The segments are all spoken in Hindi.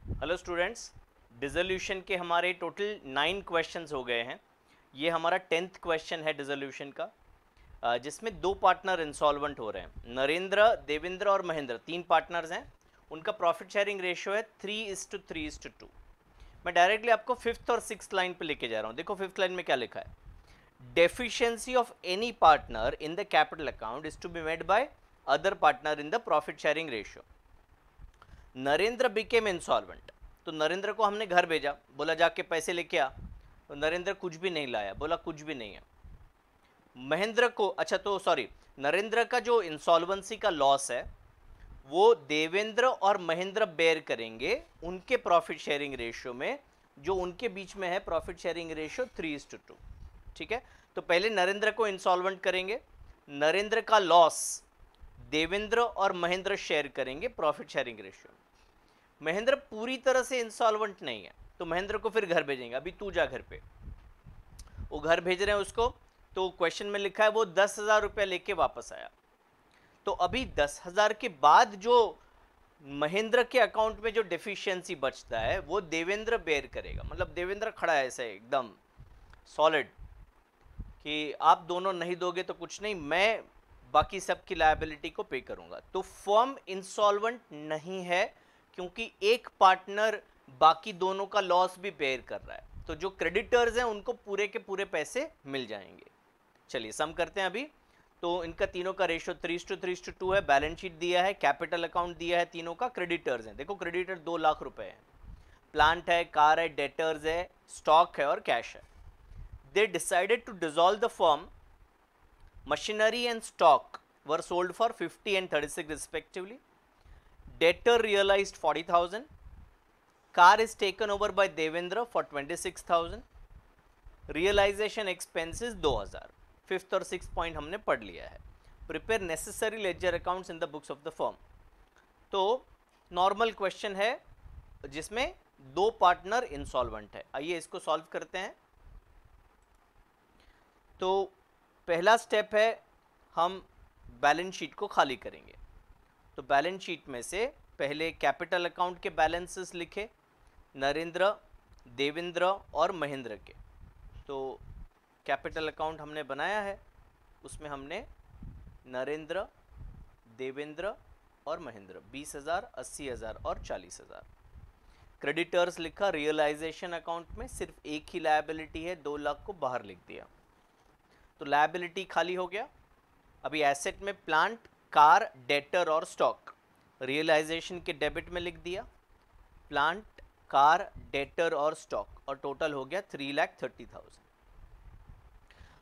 हेलो स्टूडेंट्स, डिसोल्यूशन के हमारे टोटल 9 क्वेश्चंस हो गए हैं। ये हमारा 10th क्वेश्चन है डिसोल्यूशन का, जिसमें दो पार्टनर इंसॉल्वेंट हो रहे हैं। नरेंद्र, देवेंद्र और महेंद्र, तीन पार्टनर्स हैं। उनका प्रॉफिट शेयरिंग रेशियो है 3:3:2। मैं डायरेक्टली आपको फिफ्थ और सिक्स लाइन पे लेके जा रहा हूँ। देखो फिफ्थ लाइन में क्या लिखा है, deficiency of any partner in the capital account is to be made by other partner in the profit sharing ratio. Narendra became insolvent, तो नरेंद्र को हमने घर भेजा, बोला जाके पैसे लेके आ, तो नरेंद्र कुछ भी नहीं लाया, बोला कुछ भी नहीं है। महेंद्र को, अच्छा तो सॉरी, नरेंद्र का जो इंसॉल्वेंसी का लॉस है वो देवेंद्र और महेंद्र बेयर करेंगे उनके प्रॉफिट शेयरिंग रेशियो में, जो उनके बीच में है प्रॉफिट शेयरिंग रेशियो 3:2। ठीक है, तो पहले नरेंद्र को इंसॉल्वेंट करेंगे, नरेंद्र का लॉस देवेंद्र और महेंद्र शेयर करेंगे प्रॉफिट शेयरिंग रेशियो। महेंद्र पूरी तरह से इंसॉल्वेंट नहीं है, तो महेंद्र को फिर घर भेजेंगे, अभी तू जा घर पे। वो घर भेज रहे हैं उसको, तो क्वेश्चन में लिखा है वो 10,000 रुपया लेके वापस आया। तो अभी 10,000 के बाद जो महेंद्र के अकाउंट में जो डेफिशिएंसी बचता है वो देवेंद्र बेयर करेगा। मतलब देवेंद्र खड़ा है ऐसे एकदम सॉलिड कि आप दोनों नहीं दोगे तो कुछ नहीं, मैं बाकी सबकी लायबिलिटी को पे करूंगा। तो फर्म इंसॉल्वेंट नहीं है क्योंकि एक पार्टनर बाकी दोनों का लॉस भी बेयर कर रहा है, तो जो क्रेडिटर्स हैं उनको पूरे के पूरे पैसे मिल जाएंगे। चलिए सम करते हैं अभी। तो इनका तीनों का रेशियो 3:3:2 है। बैलेंस शीट दिया है, कैपिटल अकाउंट दिया है, तीनों का क्रेडिटर्स हैं। देखो क्रेडिटर 2 लाख रुपए है, प्लांट है, कार है, डेटर्स है, स्टॉक है और कैश है। They decided to dissolve the firm. Machinery and stock were sold for 50 and 36 respectively. Debtor realized 40,000. Car is taken over by Devendra for 26,000. Realization expenses 2,000. Fifth और सिक्स पॉइंट हमने पढ़ लिया है। Prepare necessary ledger accounts in the books of the firm. तो नॉर्मल क्वेश्चन है जिसमें दो पार्टनर इंसॉल्वेंट है। आइए इसको सॉल्व करते हैं। तो पहला स्टेप है हम बैलेंस शीट को खाली करेंगे। तो बैलेंस शीट में से पहले कैपिटल अकाउंट के बैलेंसेस लिखे, नरेंद्र, देवेंद्र और महेंद्र के। तो कैपिटल अकाउंट हमने बनाया है, उसमें हमने नरेंद्र, देवेंद्र और महेंद्र 20,000, 80,000 और 40,000। क्रेडिटर्स लिखा, रियलाइजेशन अकाउंट में सिर्फ एक ही लायबिलिटी है, 2 लाख को बाहर लिख दिया। तो लायबिलिटी खाली हो गया। अभी एसेट में प्लांट, कार, डेटर और स्टॉक, रियलाइजेशन के डेबिट में लिख दिया, प्लांट, कार, डेटर और स्टॉक, और टोटल हो गया 3,30,000।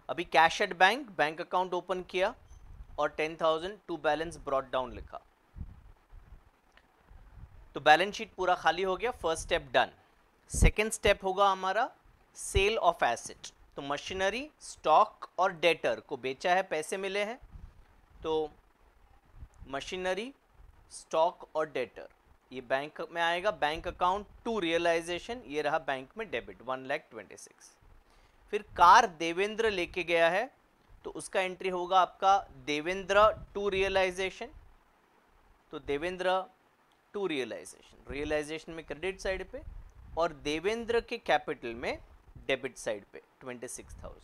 अभी cash at bank, bank account open किया और 10,000 टू बैलेंस ब्रॉट डाउन लिखा। तो बैलेंस शीट पूरा खाली हो गया। First step done. Second step होगा हमारा सेल ऑफ एसेट। तो मशीनरी, स्टॉक और डेटर को बेचा है, पैसे मिले हैं। तो मशीनरी, स्टॉक और डेटर ये बैंक में आएगा। बैंक अकाउंट टू रियलाइजेशन, ये रहा बैंक में डेबिट 1,26,000। फिर कार देवेंद्र लेके गया है, तो उसका एंट्री होगा आपका देवेंद्र टू रियलाइजेशन। तो देवेंद्र टू रियलाइजेशन, रियलाइजेशन में क्रेडिट साइड पे और देवेंद्र के कैपिटल में डेबिट साइड पे 26,000।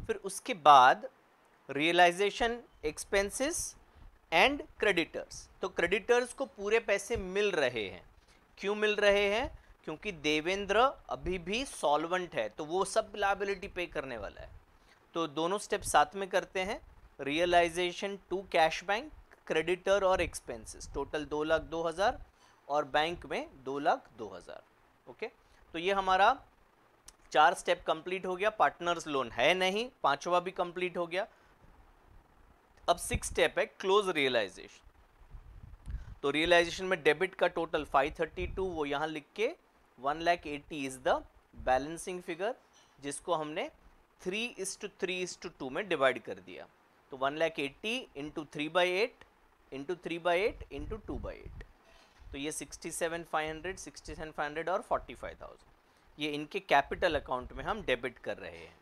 फिर उसके बाद रियलाइजेशन एक्सपेंसेस एंड क्रेडिटर्स। तो क्रेडिटर्स को पूरे पैसे मिल रहे हैं। क्यों मिल रहे हैं? क्योंकि देवेंद्र अभी भी सॉल्वेंट है, तो वो सब लायबिलिटी पे करने वाला है। तो दोनों स्टेप साथ में करते हैं। Realisation to cash bank, creditor और एक्सपेंसेस, टोटल 2,02,000 और बैंक में 2,02,000। ओके, तो ये हमारा 4 स्टेप कंप्लीट हो गया। पार्टनर्स लोन है नहीं, पांचवा भी कंप्लीट हो गया। अब 6 स्टेप है क्लोज रियलाइजेशन। तो रियलाइजेशन में डेबिट का टोटल 532, वो यहाँ लिख के 1,80,000 इज द बैलेंसिंग फिगर, जिसको हमने 3:3:2 में डिवाइड कर दिया। तो 1,80,000 इंटू 3/8 इंटू 3/8 इंटू 2/8, तो ये 67,500, 67,500 और 45,000 ये इनके कैपिटल अकाउंट में हम डेबिट कर रहे हैं।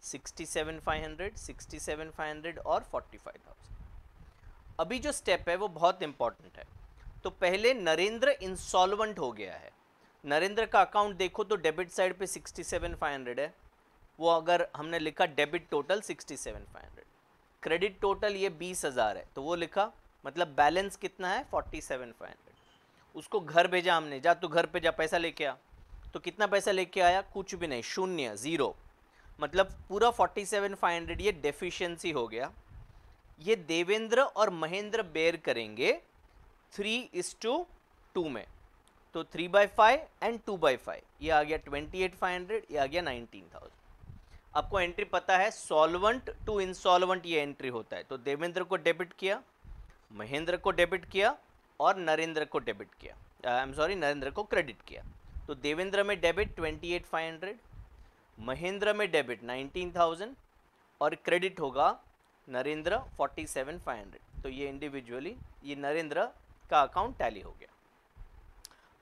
67,500, 67,500 और 45,000। अभी जो स्टेप है वो बहुत इंपॉर्टेंट है। तो पहले नरेंद्र इंसॉल्वेंट हो गया है, नरेंद्र का अकाउंट देखो तो डेबिट साइड पे 67,500 है, वो अगर हमने लिखा डेबिट टोटल 67,500, क्रेडिट टोटल ये 20,000 है, तो वो लिखा, मतलब बैलेंस कितना है 47,500। उसको घर भेजा हमने, जा तू घर पे जा पैसा लेके आ, तो कितना पैसा लेके आया, कुछ भी नहीं, शून्य, जीरो, मतलब पूरा 47,500 ये डेफिशिएंसी हो गया। ये देवेंद्र और महेंद्र बेयर करेंगे 3:2 में, तो 3/5 एंड 2/5, ये आ गया 28,500, ये आ गया 19,000। आपको एंट्री पता है, सॉल्वेंट टू इंसॉल्वेंट ये एंट्री होता है, तो देवेंद्र को डेबिट किया, महेंद्र को डेबिट किया और नरेंद्र को डेबिट किया, नरेंद्र को क्रेडिट किया। तो देवेंद्र में डेबिट 28,500, महेंद्र में डेबिट 19,000 और क्रेडिट होगा नरेंद्र 47,500। तो ये इंडिविजुअली ये नरेंद्र का अकाउंट टैली हो गया।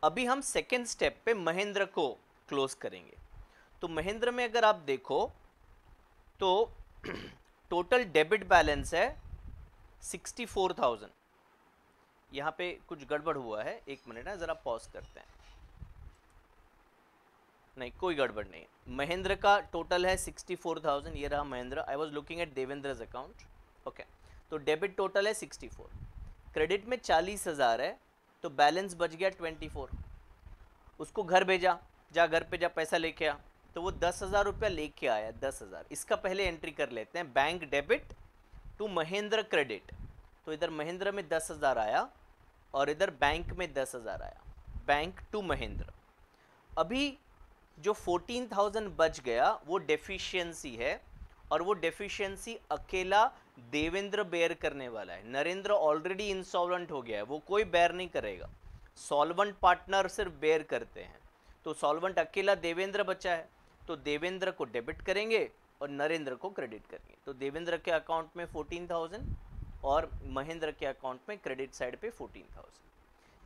अभी हम सेकेंड स्टेप पे महेंद्र को क्लोज करेंगे। तो महेंद्र में अगर आप देखो तो टोटल डेबिट बैलेंस है 64,000। यहाँ पे कुछ गड़बड़ हुआ है, एक मिनट है, जरा पॉज करते हैं। नहीं, कोई गड़बड़ नहीं है। महेंद्र का टोटल है 64,000, ये रहा Mahendra. I was looking at Devendra's account. Okay, तो डेबिट टोटल है 64, क्रेडिट में 40,000 है, तो बैलेंस बच गया 24। उसको घर भेजा, जा घर पे जा पैसा लेके आ, तो वो 10,000 रुपया लेके आया, 10,000। इसका पहले एंट्री कर लेते हैं, bank debit to Mahendra credit. तो इधर महेंद्र में 10,000 आया और इधर बैंक में 10,000 आया, बैंक टू महेंद्र। अभी जो 14,000 बच गया वो डेफिशिएंसी है, और वो डेफिशिएंसी अकेला देवेंद्र बेयर करने वाला है। नरेंद्र ऑलरेडी इंसॉल्वेंट हो गया है, वो कोई बेयर नहीं करेगा, सॉल्वेंट पार्टनर सिर्फ बेयर करते हैं। तो सॉल्वेंट अकेला देवेंद्र बचा है, तो देवेंद्र को डेबिट करेंगे और नरेंद्र को क्रेडिट करेंगे। तो देवेंद्र के अकाउंट में 14,000 और महेंद्र के अकाउंट में क्रेडिट साइड पे 14,000।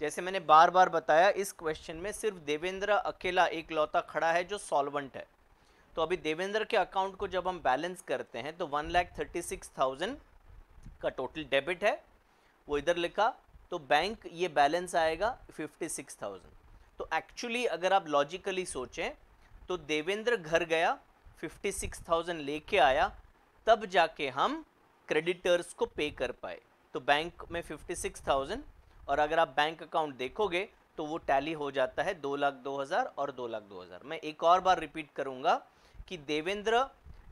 जैसे मैंने बार बार बताया, इस क्वेश्चन में सिर्फ देवेंद्र अकेला एक लौता खड़ा है जो सॉल्वेंट है। तो अभी देवेंद्र के अकाउंट को जब हम बैलेंस करते हैं तो 1,36,000 का टोटल डेबिट है, वो इधर लिखा, तो बैंक ये बैलेंस आएगा 56,000। तो एक्चुअली अगर आप लॉजिकली सोचें तो देवेंद्र घर गया, 56,000 लेके आया, तब जाके हम क्रेडिटर्स को पे कर पाए। तो बैंक में 56,000, और अगर आप बैंक अकाउंट देखोगे तो वो टैली हो जाता है 2,02,000 और 2,02,000। मैं एक और बार रिपीट करूंगा कि देवेंद्र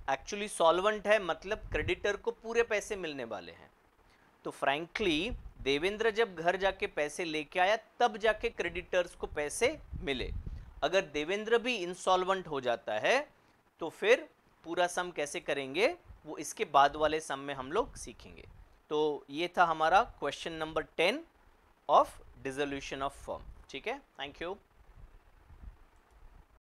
एक्चुअली सॉल्वेंट है, मतलब क्रेडिटर को पूरे पैसे मिलने वाले हैं। तो फ्रैंकली देवेंद्र जब घर जाके पैसे लेके आया तब जाके क्रेडिटर्स को पैसे मिले। अगर देवेंद्र भी इंसॉल्वेंट हो जाता है तो फिर पूरा सम कैसे करेंगे वो इसके बाद वाले सम में हम लोग सीखेंगे। तो ये था हमारा question number 10 of dissolution of firm. ठीक है, थैंक यू।